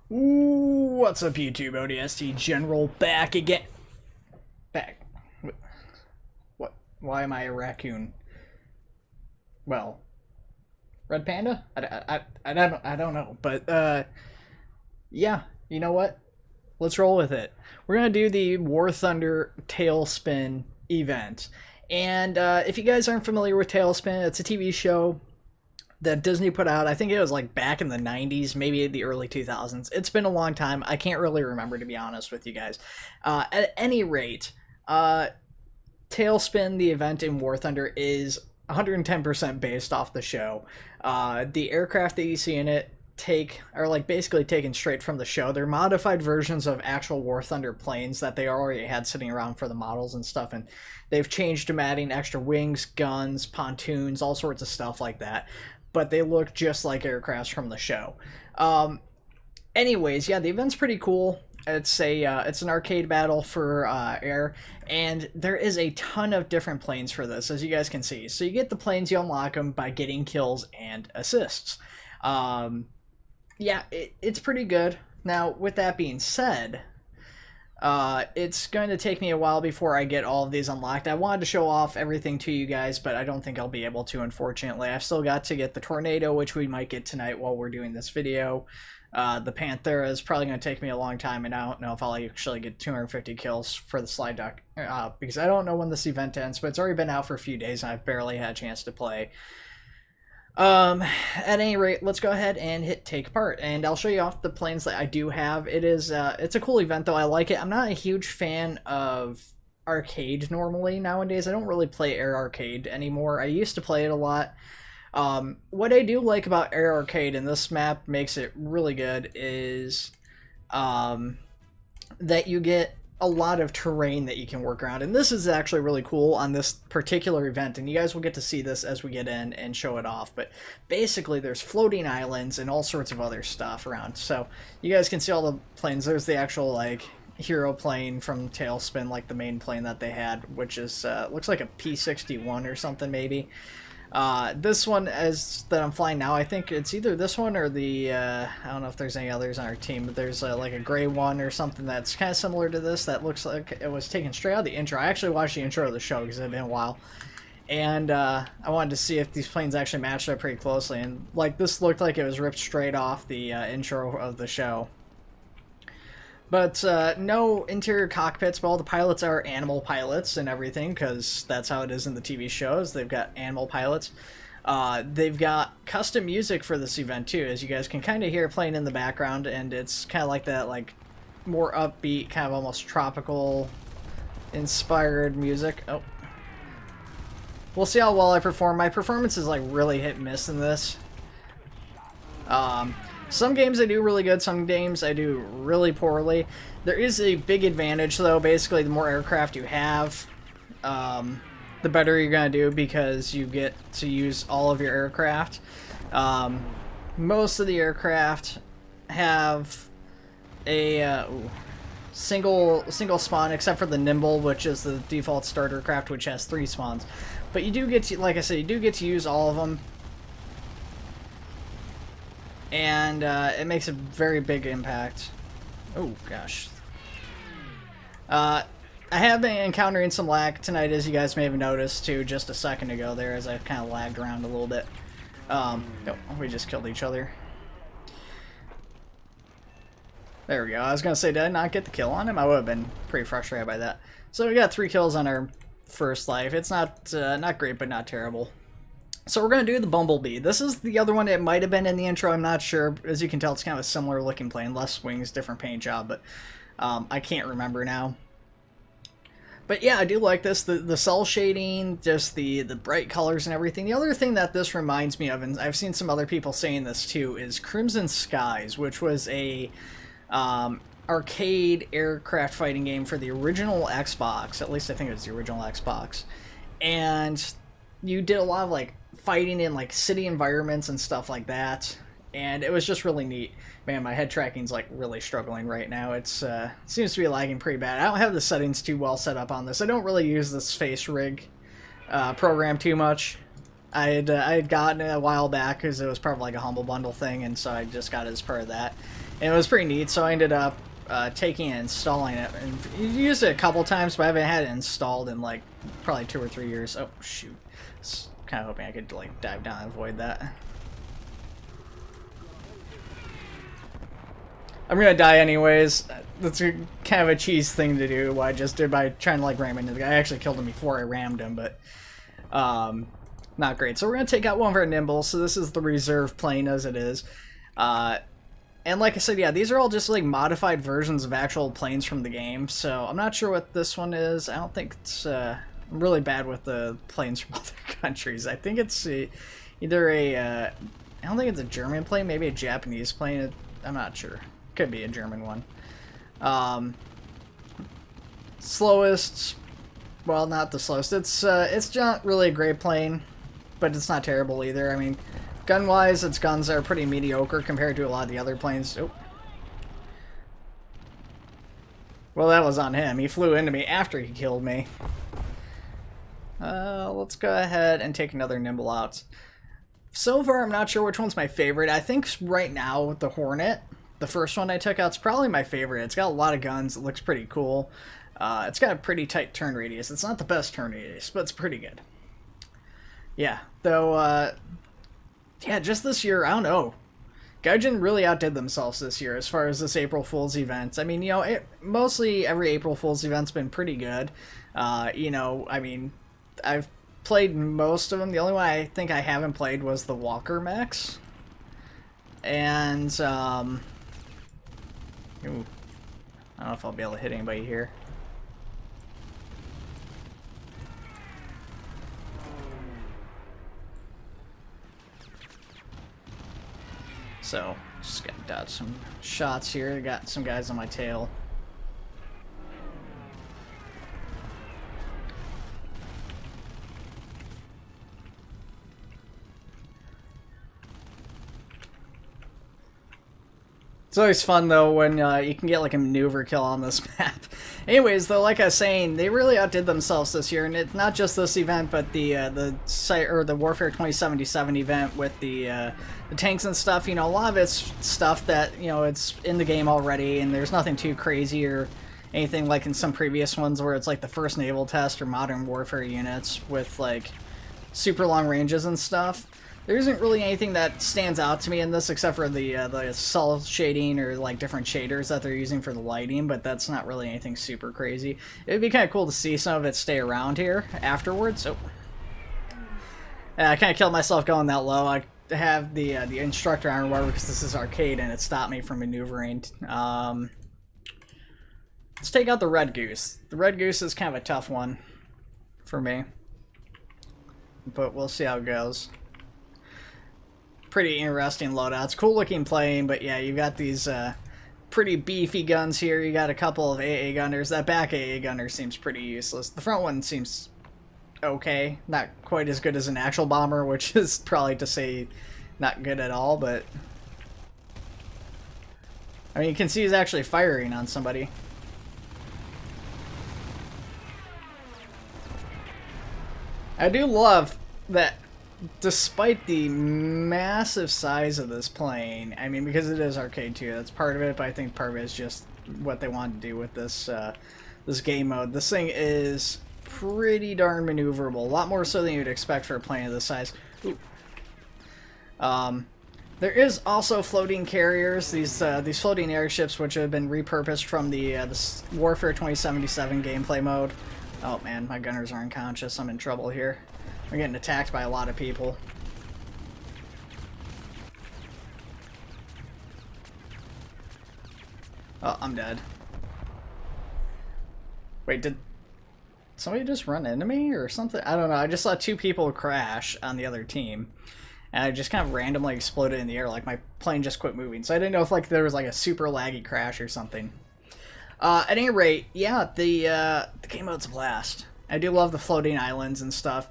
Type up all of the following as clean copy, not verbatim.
Ooh, what's up YouTube? ODST General back again. Back. What? Why am I a raccoon? Well, red panda? I don't know, but yeah, you know what? Let's roll with it. We're gonna do the Warthunder Tailspin event, and if you guys aren't familiar with Tailspin, it's a TV show that Disney put out. I think it was like back in the 90s, maybe the early 2000s. It's been a long time. I can't really remember, to be honest with you guys. At any rate, Tailspin, the event in War Thunder, is 110% based off the show. The aircraft that you see in it are like basically taken straight from the show. They're modified versions of actual War Thunder planes that they already had sitting around for the models and stuff, and they've changed to adding extra wings, guns, pontoons, all sorts of stuff like that. But they look just like aircrafts from the show. Anyways, yeah, the event's pretty cool. It's an arcade battle for air, and there is a ton of different planes for this, as you guys can see. So you get the planes, you unlock them by getting kills and assists. Yeah, it's pretty good. Now, with that being said, it's going to take me a while before I get all of these unlocked. I wanted to show off everything to you guys, but I don't think I'll be able to, unfortunately. I've still got to get the Tornado, which we might get tonight while we're doing this video. The Panthera is probably going to take me a long time, and I don't know if I'll actually get 250 kills for the slide duck, because I don't know when this event ends, but it's already been out for a few days, and I've barely had a chance to play. At any rate, let's go ahead and hit take part, and I'll show you off the planes that I do have. It's a cool event, though. I like it. I'm not a huge fan of arcade normally nowadays. I don't really play air arcade anymore. I used to play it a lot. What I do like about air arcade, and this map makes it really good, is that you get a lot of terrain that you can work around, and this is actually really cool on this particular event, and you guys will get to see this as we get in and show it off. But basically there's floating islands and all sorts of other stuff around, so you guys can see all the planes. There's the actual like hero plane from Tailspin, like the main plane that they had, which is looks like a P-61 or something maybe. This one that I'm flying now, I think it's either this one or the, I don't know if there's any others on our team, but there's like a gray one or something that's kind of similar to this that looks like it was taken straight out of the intro. I actually watched the intro of the show because it's been a while, and I wanted to see if these planes actually matched up pretty closely, and like this looked like it was ripped straight off the intro of the show. But no interior cockpits, but all the pilots are animal pilots and everything, because that's how it is in the TV shows. They've got animal pilots. They've got custom music for this event too, as you guys can kind of hear playing in the background, and it's kind of like that, like more upbeat, kind of almost tropical inspired music. Oh, we'll see how well I perform. My performance is like really hit and miss in this. Some games I do really good, some games I do really poorly. There is a big advantage, though. Basically, the more aircraft you have, the better you're going to do, because you get to use all of your aircraft. Most of the aircraft have a single spawn, except for the Nimble, which is the default starter craft, which has 3 spawns. But you do get to, like I said, you do get to use all of them. And it makes a very big impact. Oh gosh. I have been encountering some lag tonight, as you guys may have noticed too, just a second ago there, as I kind of lagged around a little bit. Oh, we just killed each other. There we go. I was gonna say, did I not get the kill on him? I would have been pretty frustrated by that. So we got 3 kills on our first life. It's not not great, but not terrible. So we're going to do the Bumble Bee. This is the other one. It might have been in the intro. I'm not sure. As you can tell, it's kind of a similar looking plane. Less wings, different paint job, but I can't remember now. But yeah, I do like this. The cell shading, just the bright colors and everything. The other thing that this reminds me of, and I've seen some other people saying this too, is Crimson Skies, which was a arcade aircraft fighting game for the original Xbox. At least I think it was the original Xbox. And you did a lot of like fighting in like city environments and stuff like that, and it was just really neat. Man, my head tracking's like really struggling right now. It's seems to be lagging pretty bad. I don't have the settings too well set up on this. I don't really use this face rig program too much. I had gotten it a while back because it was part of like a Humble Bundle thing, and so I just got it as part of that. And it was pretty neat, so I ended up taking and installing it. And used it a couple times, but I haven't had it installed in like probably 2 or 3 years. Oh, shoot. Kind of hoping I could like dive down and avoid that. I'm gonna die anyways. That's kind of a cheese thing to do, what I just did by trying to like ram into the guy. I actually killed him before I rammed him, but not great. So we're gonna take out one of our nimbles. So this is the reserve plane as it is. And like I said, yeah, these are all just like modified versions of actual planes from the game. So I'm not sure what this one is. I don't think it's... I'm really bad with the planes from other countries. I think it's either a... I don't think it's a German plane, maybe a Japanese plane. I'm not sure. Could be a German one. Slowest... Well, not the slowest. It's not really a great plane, but it's not terrible either. I mean... Gun-wise, its guns are pretty mediocre compared to a lot of the other planes. Oh. Well, that was on him. He flew into me after he killed me. Let's go ahead and take another nimble out. So far, I'm not sure which one's my favorite. I think right now, the Hornet, the first one I took out, is probably my favorite. It's got a lot of guns. It looks pretty cool. It's got a pretty tight turn radius. It's not the best turn radius, but it's pretty good. Yeah, though... Yeah, just this year, I don't know. Gaijin really outdid themselves this year as far as this April Fool's event. I mean, you know, mostly every April Fool's event's been pretty good. You know, I mean, I've played most of them. The only one I think I haven't played was the Walker mechs. And, ooh, I don't know if I'll be able to hit anybody here. So, just gotta dodge some shots here. Got some guys on my tail. It's always fun, though, when you can get, like, a maneuver kill on this map. Anyways, though, like I was saying, they really outdid themselves this year, and it's not just this event, but the Warfare 2077 event with the tanks and stuff. You know, a lot of it's stuff that, you know, it's in the game already, and there's nothing too crazy or anything like in some previous ones where it's like the first naval test or modern warfare units with, like, super long ranges and stuff. There isn't really anything that stands out to me in this except for the cell shading or like different shaders that they're using for the lighting, but that's not really anything super crazy. It'd be kind of cool to see some of it stay around here afterwards. So I kind of killed myself going that low. I have the instructor on or whatever because this is arcade and it stopped me from maneuvering. Let's take out the Red Goose. The Red Goose is kind of a tough one for me, but we'll see how it goes. Pretty interesting loadouts. Cool looking plane, but yeah, you got these pretty beefy guns here. You got a couple of AA gunners. That back AA gunner seems pretty useless. The front one seems okay. Not quite as good as an actual bomber, which is probably to say not good at all, but... I mean, you can see he's actually firing on somebody. I do love that despite the massive size of this plane, I mean, because it is arcade too, that's part of it, but I think part of it is just what they want to do with this this game mode. This thing is pretty darn maneuverable, a lot more so than you'd expect for a plane of this size. Ooh. There is also floating carriers, these floating airships, which have been repurposed from the Warfare 2077 gameplay mode. Oh man, my gunners are unconscious. I'm in trouble here. I'm getting attacked by a lot of people. Oh, I'm dead. Wait, did somebody just run into me or something? I don't know. I just saw 2 people crash on the other team. And I just kind of randomly exploded in the air, like my plane just quit moving. So I didn't know if like there was like a super laggy crash or something. At any rate, yeah, the game mode's a blast. I do love the floating islands and stuff.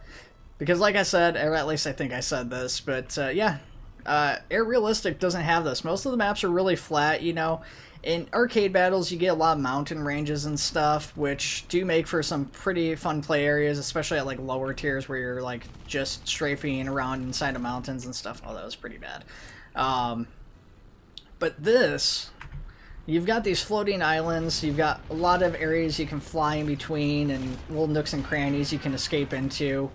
Because like I said, or at least I think I said this, but yeah, Air Realistic doesn't have this. Most of the maps are really flat, you know. In arcade battles, you get a lot of mountain ranges and stuff, which do make for some pretty fun play areas, especially at like lower tiers where you're like just strafing around inside of mountains and stuff. Oh, that was pretty bad. But this, you've got these floating islands, you've got a lot of areas you can fly in between, and little nooks and crannies you can escape into,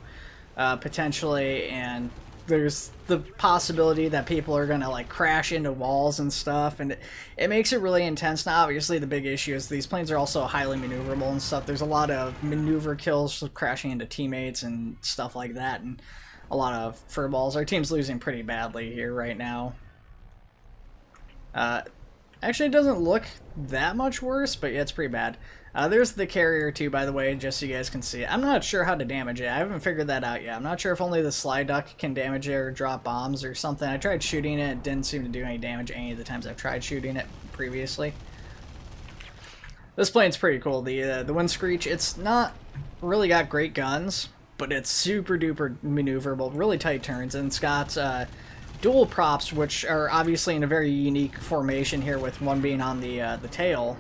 potentially, and there's the possibility that people are gonna like crash into walls and stuff, and it makes it really intense. Now obviously the big issue is these planes are also highly maneuverable and stuff. There's a lot of maneuver kills, crashing into teammates and stuff like that, and a lot of furballs. Our team's losing pretty badly here right now. Actually it doesn't look that much worse, but yeah, it's pretty bad. There's the carrier too, by the way, just so you guys can see it. I'm not sure how to damage it. I haven't figured that out yet. I'm not sure if only the slide duck can damage it or drop bombs or something. I tried shooting it. It didn't seem to do any damage any of the times I've tried shooting it previously. This plane's pretty cool. The Wind Screech, it's not really got great guns, but it's super duper maneuverable, really tight turns, and it's got dual props, which are obviously in a very unique formation here, with one being on the tail.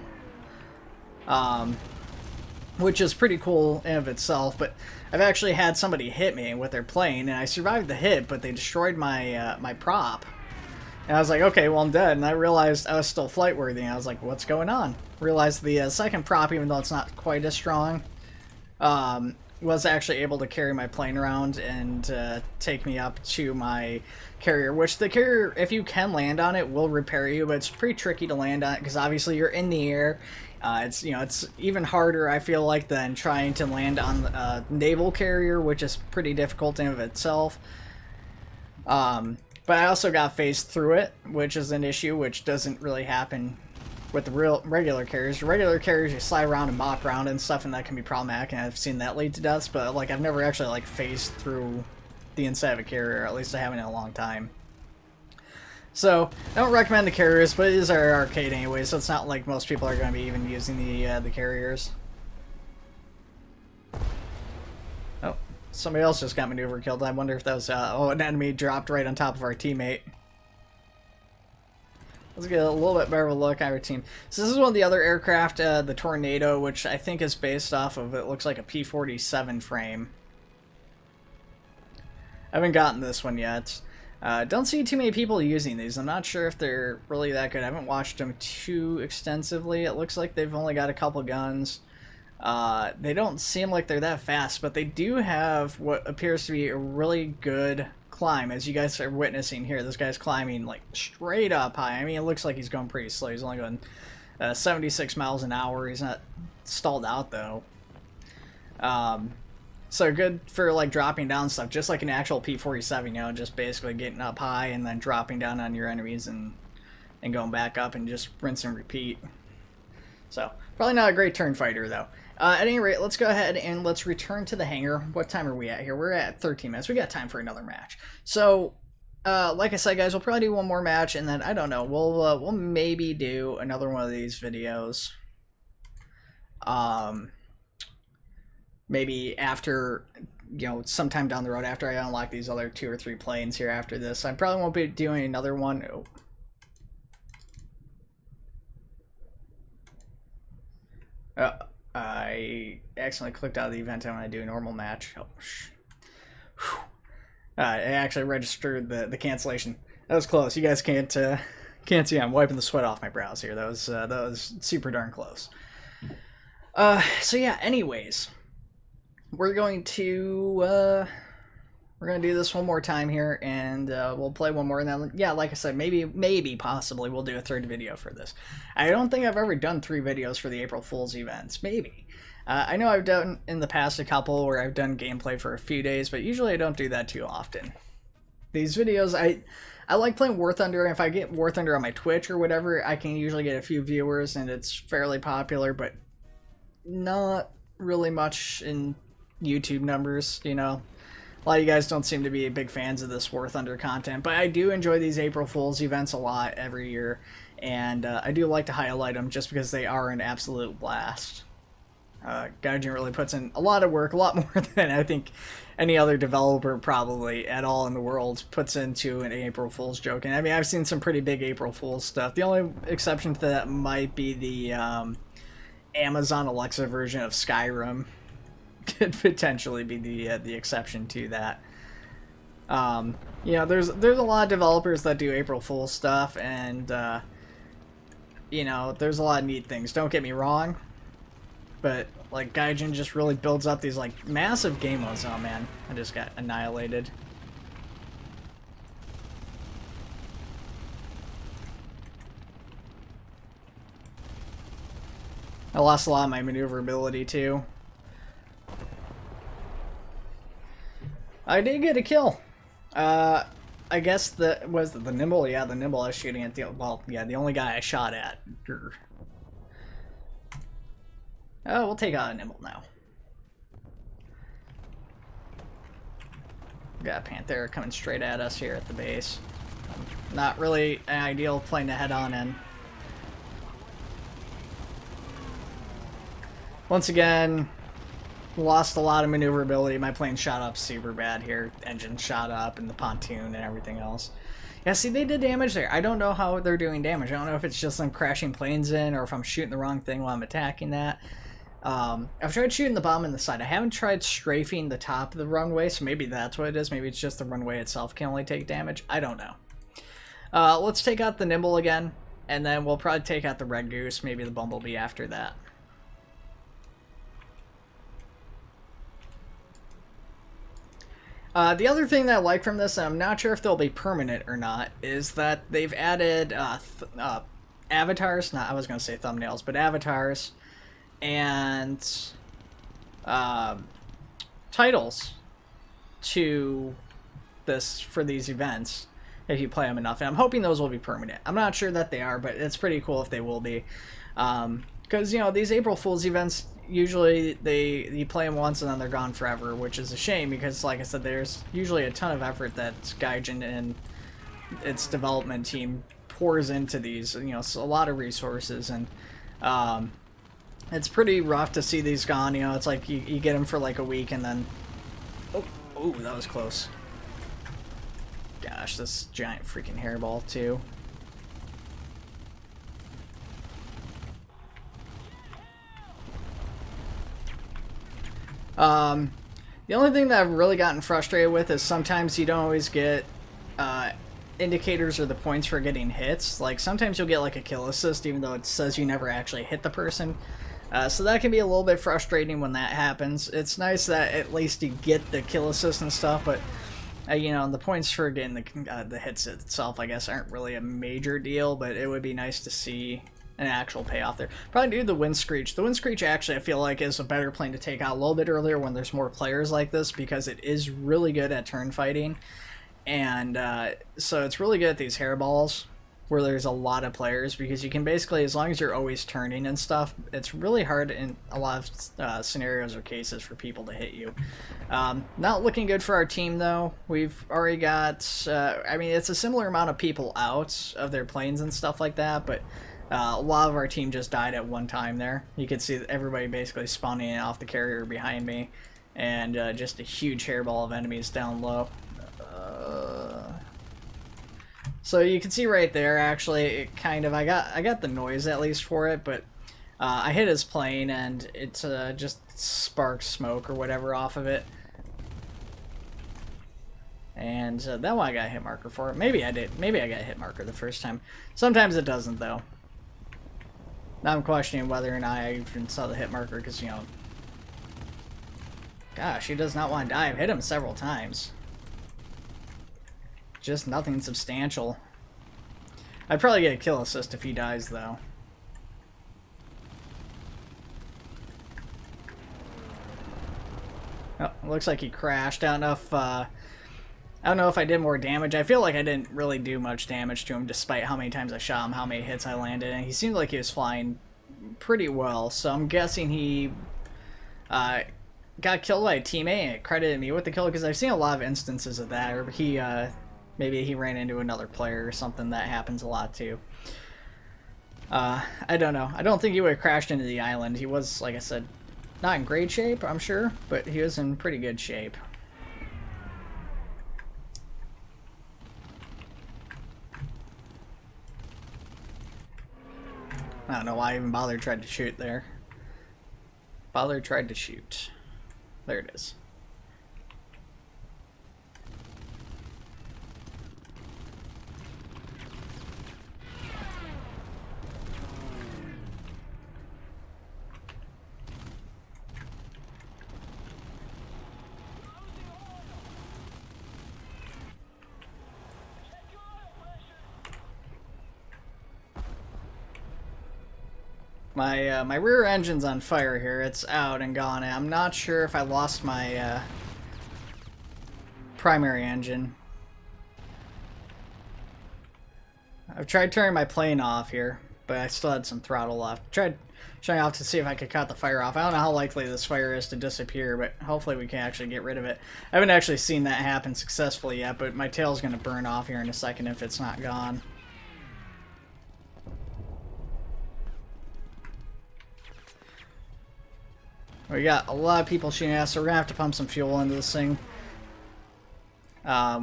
Which is pretty cool in of itself, but I've actually had somebody hit me with their plane, and I survived the hit, but they destroyed my my prop. And I was like, okay, well, I'm dead, and I realized I was still flight worthy, and I was like, what's going on? Realized the second prop, even though it's not quite as strong, was actually able to carry my plane around and take me up to my carrier, which the carrier, if you can land on it, will repair you, but it's pretty tricky to land on it because obviously you're in the air. It's, you know, it's even harder, I feel like, than trying to land on a naval carrier, which is pretty difficult in of itself. But I also got phased through it, which is an issue, which doesn't really happen with the regular carriers. The regular carriers, you slide around and mop around and stuff, and that can be problematic, and I've seen that lead to deaths, but like I've never actually like phased through the inside of a carrier, at least I haven't in a long time. So, I don't recommend the carriers, but it is our arcade anyway, so it's not like most people are going to be even using the carriers. Oh, somebody else just got maneuver killed. I wonder if that was, oh, an enemy dropped right on top of our teammate. Let's get a little bit better of a look at our team. So this is one of the other aircraft, the Tornado, which I think is based off of, it looks like a P-47 frame. I haven't gotten this one yet. Don't see too many people using these. I'm not sure if they're really that good. I haven't watched them too extensively. It looks like they've only got a couple guns. They don't seem like they're that fast, but they do have what appears to be a really good climb, as you guys are witnessing here. This guy's climbing like straight up high. I mean, it looks like he's going pretty slow. He's only going 76 miles an hour. He's not stalled out though. So good for like dropping down stuff, just like an actual P-47, you know, just basically getting up high and then dropping down on your enemies and going back up and just rinse and repeat. So probably not a great turn fighter though. At any rate, let's go ahead and let's return to the hangar. What time are we at here? We're at 13 minutes. We got time for another match. So like I said, guys, we'll probably do one more match, and then I don't know, we'll maybe do another one of these videos. Maybe after, you know, sometime down the road, after I unlock these other 2 or 3 planes here after this. I probably won't be doing another one. Oh. I accidentally clicked out of the event when I do a normal match. Oh, it actually registered the cancellation. That was close. You guys can't see I'm wiping the sweat off my brows here. That was super darn close. So yeah, anyways, we're going to do this one more time here, and we'll play one more, and then, yeah, like I said, maybe possibly we'll do a 3rd video for this. I don't think I've ever done 3 videos for the April Fool's events. Maybe. I know I've done in the past a couple where I've done gameplay for a few days, but usually I don't do that too often. These videos, I like playing Warthunder, and if I get Warthunder on my Twitch or whatever, I can usually get a few viewers, and it's fairly popular, but not really much in YouTube numbers, you know. A lot of you guys don't seem to be big fans of this Warthunder content, but I do enjoy these April Fool's events a lot every year, and I do like to highlight them just because they are an absolute blast. Gaijin really puts in a lot of work, a lot more than I think any other developer probably at all in the world puts into an April Fool's joke. And I mean, I've seen some pretty big April Fool's stuff. The only exception to that might be the Amazon Alexa version of Skyrim. Could potentially be the exception to that. You know, there's a lot of developers that do April Fool's stuff, and you know, there's a lot of neat things. Don't get me wrong, but like Gaijin just really builds up these like massive game modes. Oh man, I just got annihilated. I lost a lot of my maneuverability too. I did get a kill. I guess the nimble. Yeah, the nimble I was shooting at. The only guy I shot at. Oh, we'll take out a nimble now. Got a Panther coming straight at us here at the base. Not really an ideal plane to head on in. Once again, lost a lot of maneuverability. My plane shot up super bad here. Engine shot up and the pontoon and everything else. Yeah, see, they did damage there. I don't know how they're doing damage. I don't know if it's just them crashing planes in or if I'm shooting the wrong thing while I'm attacking that. I've tried shooting the bomb in the side. I haven't tried strafing the top of the runway, so maybe that's what it is. Maybe it's just the runway itself can only take damage. I don't know. Let's take out the Nimble again, and then we'll probably take out the Red Goose, maybe the Bumble Bee after that. The other thing that I like from this, and I'm not sure if they'll be permanent or not, is that they've added avatars, I was going to say thumbnails, but avatars, and titles to this for these events if you play them enough. And I'm hoping those will be permanent. I'm not sure that they are, but it's pretty cool if they will be. Because, you know, these April Fool's events, usually you play them once and then they're gone forever, which is a shame because, like I said, there's usually a ton of effort that Gaijin and its development team pours into these, you know, so a lot of resources, and it's pretty rough to see these gone. You know, it's like you get them for like a week and then oh, that was close. Gosh, this giant freaking hairball too. The only thing that I've really gotten frustrated with is sometimes you don't always get indicators or the points for getting hits. Like sometimes you'll get like a kill assist even though it says you never actually hit the person. So that can be a little bit frustrating when that happens. It's nice that at least you get the kill assist and stuff, but you know, the points for getting the hits itself, I guess, aren't really a major deal, but it would be nice to see an actual payoff there. Probably do the Wind Screech. The Wind Screech actually I feel like is a better plane to take out a little bit earlier when there's more players like this, because it is really good at turn fighting, and so it's really good at these hairballs where there's a lot of players, because you can basically, as long as you're always turning and stuff, it's really hard in a lot of scenarios or cases for people to hit you. Not looking good for our team though. We've already got I mean, it's a similar amount of people out of their planes and stuff like that, but a lot of our team just died at one time there. You can see everybody basically spawning off the carrier behind me, and just a huge hairball of enemies down low. So you can see right there, actually, it kind of, I got the noise at least for it, but I hit his plane and it just sparked smoke or whatever off of it. And that one I got a hit marker for it. Maybe I did. Maybe I got a hit marker the first time. Sometimes it doesn't, though. Now I'm questioning whether or not I even saw the hit marker, because, you know, gosh, he does not want to die. I've hit him several times. Just nothing substantial. I'd probably get a kill assist if he dies, though. Oh, looks like he crashed. I don't know if I did more damage. I feel like I didn't really do much damage to him, despite how many times I shot him, how many hits I landed, and he seemed like he was flying pretty well. So I'm guessing he got killed by a teammate and it credited me with the kill, because I've seen a lot of instances of that, or maybe he ran into another player or something. That happens a lot too. I don't know. I don't think he would have crashed into the island. He was, like I said, not in great shape, I'm sure, but he was in pretty good shape. I don't know why I even bothered tried to shoot there. Bothered tried to shoot. There it is. My rear engine's on fire here. It's out and gone. I'm not sure if I lost my primary engine. I've tried turning my plane off here, but I still had some throttle left. Tried shutting off to see if I could cut the fire off. I don't know how likely this fire is to disappear, but hopefully we can actually get rid of it. I haven't actually seen that happen successfully yet, but my tail's going to burn off here in a second if it's not gone. We got a lot of people shooting at us, so we're going to have to pump some fuel into this thing.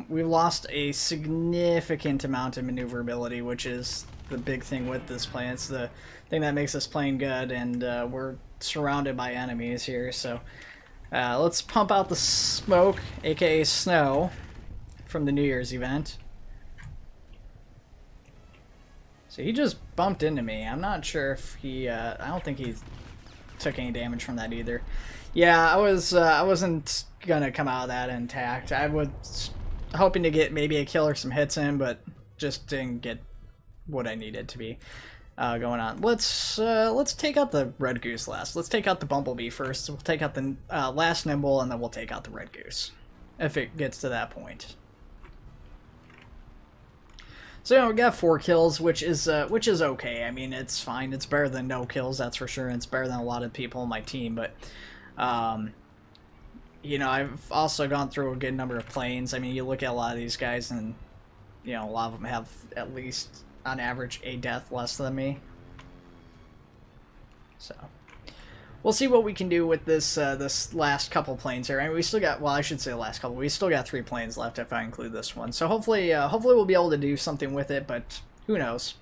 We've lost a significant amount of maneuverability, which is the big thing with this plane. It's the thing that makes this plane good, and we're surrounded by enemies here, so let's pump out the smoke, aka snow, from the New Year's event. So he just bumped into me. I'm not sure if he, I don't think he took any damage from that either. Yeah, I wasn't gonna come out of that intact. I was hoping to get maybe a kill or some hits in, but just didn't get what I needed to be going on. Let's take out the Red Goose last. Let's take out the Bumble Bee first. We'll take out the last Nimble, and then we'll take out the Red Goose if it gets to that point. So yeah, we got 4 kills, which is okay. I mean, it's fine. It's better than no kills, that's for sure. And it's better than a lot of people on my team. But you know, I've also gone through a good number of planes. I mean, you look at a lot of these guys, and you know, a lot of them have at least on average a death less than me. So we'll see what we can do with this this last couple planes here. I mean, we still got, well, I should say the last couple. We still got 3 planes left if I include this one. So hopefully we'll be able to do something with it, but who knows.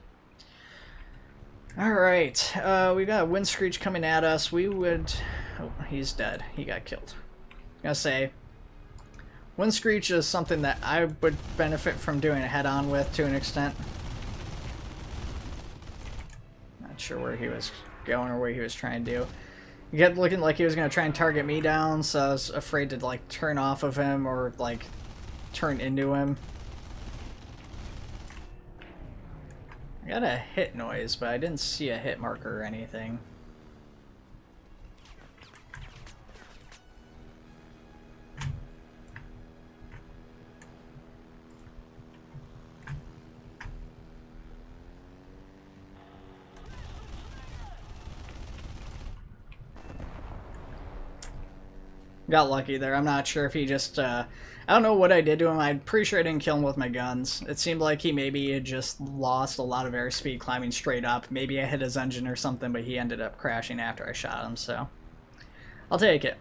All right, we've got a wind screech coming at us. We would, oh, he's dead. He got killed. I was gonna say, wind screech is something that I would benefit from doing a head-on with to an extent. Not sure where he was going or what he was trying to do. He kept looking like he was going to try and target me down, so I was afraid to like turn off of him or like turn into him. I got a hit noise, but I didn't see a hit marker or anything. Got lucky there. I'm not sure if he just, I don't know what I did to him. I'm pretty sure I didn't kill him with my guns. It seemed like he maybe had just lost a lot of airspeed climbing straight up. Maybe I hit his engine or something, but he ended up crashing after I shot him, so I'll take it.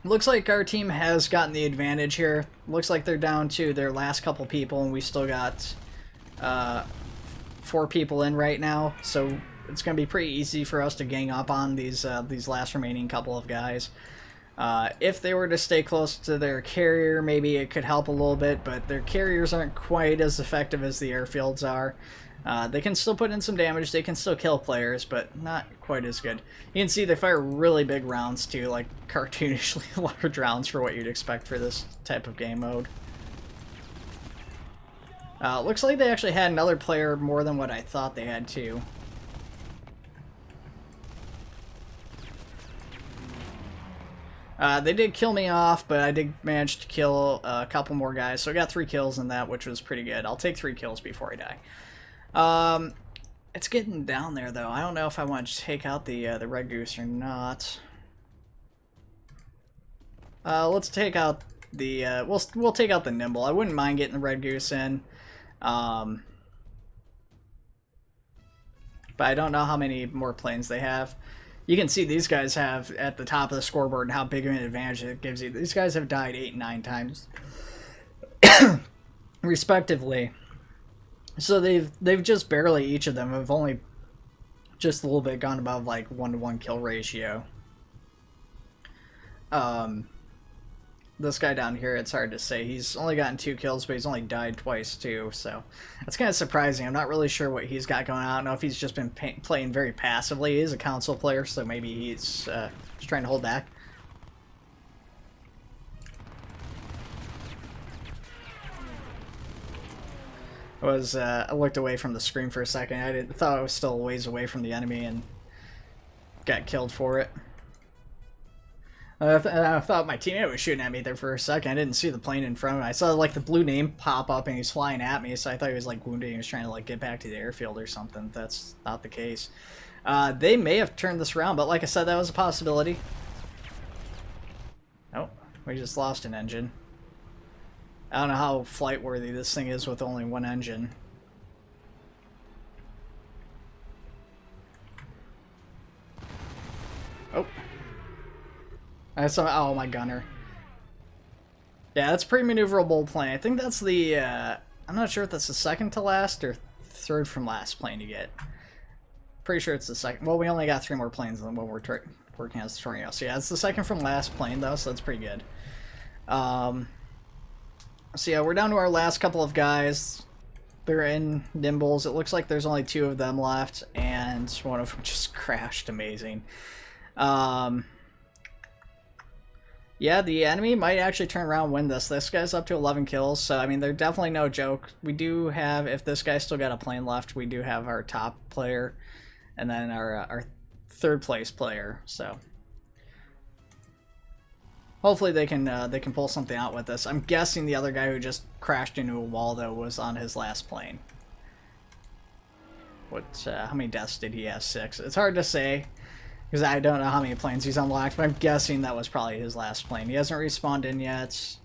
Looks like our team has gotten the advantage here. Looks like they're down to their last couple people, and we still got 4 people in right now, so it's going to be pretty easy for us to gang up on these last remaining couple of guys. If they were to stay close to their carrier, maybe it could help a little bit, but their carriers aren't quite as effective as the airfields are. They can still put in some damage, they can still kill players, but not quite as good. You can see they fire really big rounds too, like cartoonishly large rounds for what you'd expect for this type of game mode. Looks like they actually had another player more than what I thought they had too. They did kill me off, but I did manage to kill a couple more guys, so I got 3 kills in that, which was pretty good. I'll take 3 kills before I die. It's getting down there, though. I don't know if I want to take out the Red Goose or not. Let's take out the, we'll take out the Nimble. I wouldn't mind getting the Red Goose in. But I don't know how many more planes they have. You can see these guys have at the top of the scoreboard and how big of an advantage it gives you. These guys have died 8 and 9 times, respectively. So they've just barely, each of them have only just a little bit gone above like 1-to-1 kill ratio. This guy down here, it's hard to say. He's only gotten 2 kills, but he's only died twice too, so that's kind of surprising. I'm not really sure what he's got going on. I don't know if he's just been playing very passively. He is a console player, so maybe he's just trying to hold back. I looked away from the screen for a second. I thought I was still a ways away from the enemy, and got killed for it. I thought my teammate was shooting at me there for a second. I didn't see the plane in front of me. I saw like the blue name pop up and he's flying at me, so I thought he was like wounded. He was trying to like get back to the airfield or something. That's not the case. They may have turned this around, but like I said, that was a possibility. Oh, we just lost an engine. I don't know how flight worthy this thing is with only one engine. Oh. I saw, oh, my gunner. Yeah, that's a pretty maneuverable plane. I think that's the, I'm not sure if that's the second to last or third from last plane to get. Pretty sure it's the second. Well, we only got 3 more planes than what we're working as the Tornado. So yeah, it's the second from last plane, though, so that's pretty good. So yeah, we're down to our last couple of guys. They're in Nimbles. It looks like there's only 2 of them left, and one of them just crashed. Amazing. Yeah, the enemy might actually turn around and win this. This guy's up to 11 kills, so I mean, they're definitely no joke. We do have, if this guy still got a plane left, we do have our top player, and then our third place player. So hopefully they can pull something out with this. I'm guessing the other guy who just crashed into a wall though was on his last plane. What? How many deaths did he have? 6. It's hard to say, because I don't know how many planes he's unlocked, but I'm guessing that was probably his last plane. He hasn't respawned in yet,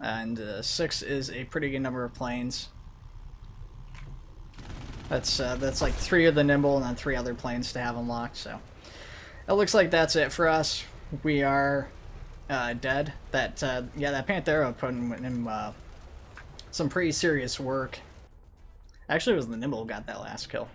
and 6 is a pretty good number of planes. That's like 3 of the Nimble and then 3 other planes to have unlocked, so it looks like that's it for us. We are dead. That yeah, that Panthera put in some pretty serious work. Actually, it was the Nimble who got that last kill.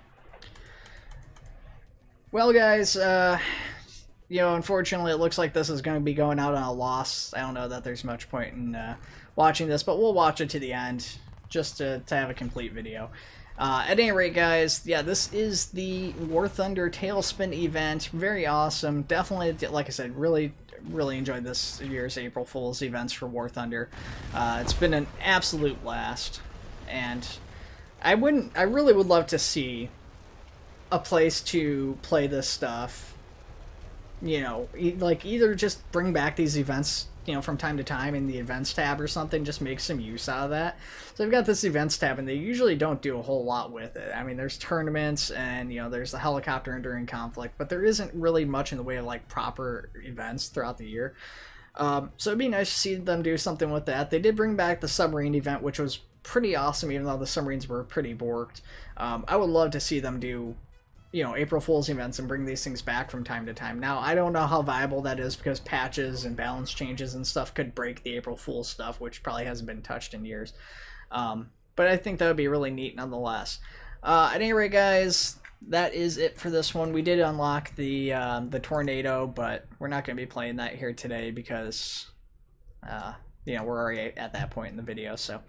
Well, guys, you know, unfortunately, it looks like this is going to be going out on a loss. I don't know that there's much point in watching this, but we'll watch it to the end just to have a complete video. At any rate, guys, yeah, this is the Warthunder Tailspin event. Very awesome. Definitely, like I said, really enjoyed this year's April Fool's events for Warthunder. It's been an absolute blast, and I really would love to see a place to play this stuff, you know, like either just bring back these events, you know, from time to time in the events tab or something, just make some use out of that. So I've got this events tab, and they usually don't do a whole lot with it. I mean, there's tournaments, and, you know, there's the helicopter enduring conflict, but there isn't really much in the way of, like, proper events throughout the year. So it'd be nice to see them do something with that. They did bring back the submarine event, which was pretty awesome, even though the submarines were pretty borked. I would love to see them do, you know, April Fool's events and bring these things back from time to time. Now, I don't know how viable that is, because patches and balance changes and stuff could break the April Fool's stuff, which probably hasn't been touched in years. But I think that would be really neat nonetheless. At any rate, guys, that is it for this one. We did unlock the Tornado, but we're not going to be playing that here today because, you know, we're already at that point in the video, so...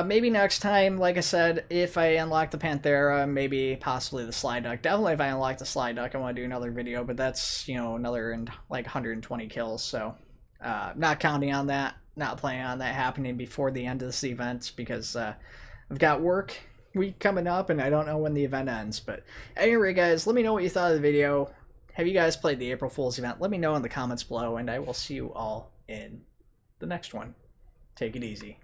maybe next time, like I said, if I unlock the Panthera, maybe possibly the Slide Duck. Definitely if I unlock the Slide Duck, I want to do another video, but that's, you know, another like 120 kills, so not counting on that, not planning on that happening before the end of this event, because I've got work week coming up, and I don't know when the event ends. But anyway, guys, let me know what you thought of the video. Have you guys played the April Fool's event? Let me know in the comments below, and I will see you all in the next one. Take it easy.